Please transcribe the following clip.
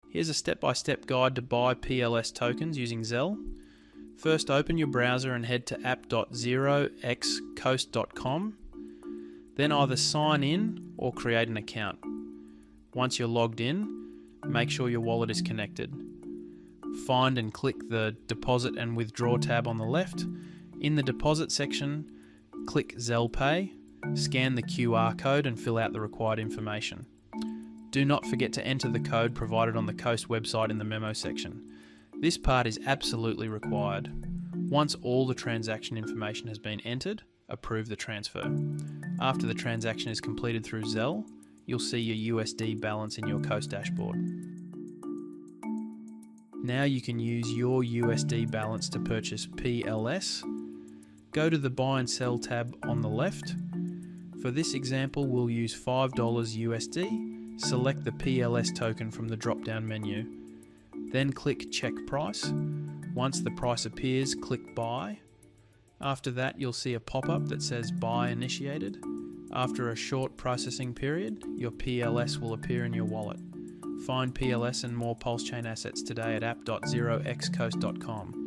Here's a step-by-step guide to buy PLS tokens using Zelle. First, open your browser and head to app.0xcoast.com. Then either sign in or create an account. Once you're logged in, make sure your wallet is connected. Find and click the Deposit and Withdraw tab on the left. In the Deposit section, click Zelle Pay, scan the QR code and fill out the required information. Do not forget to enter the code provided on the Coast website in the memo section. This part is absolutely required. Once all the transaction information has been entered, approve the transfer. After the transaction is completed through Zelle, you'll see your USD balance in your Coast dashboard. Now you can use your USD balance to purchase PLS. Go to the Buy and Sell tab on the left. For this example, we'll use $5 USD. Select the PLS token from the drop-down menu. Then click Check Price. Once the price appears, click Buy. After that, you'll see a pop-up that says Buy Initiated. After a short processing period, your PLS will appear in your wallet. Find PLS and more PulseChain assets today at app.0xcoast.com.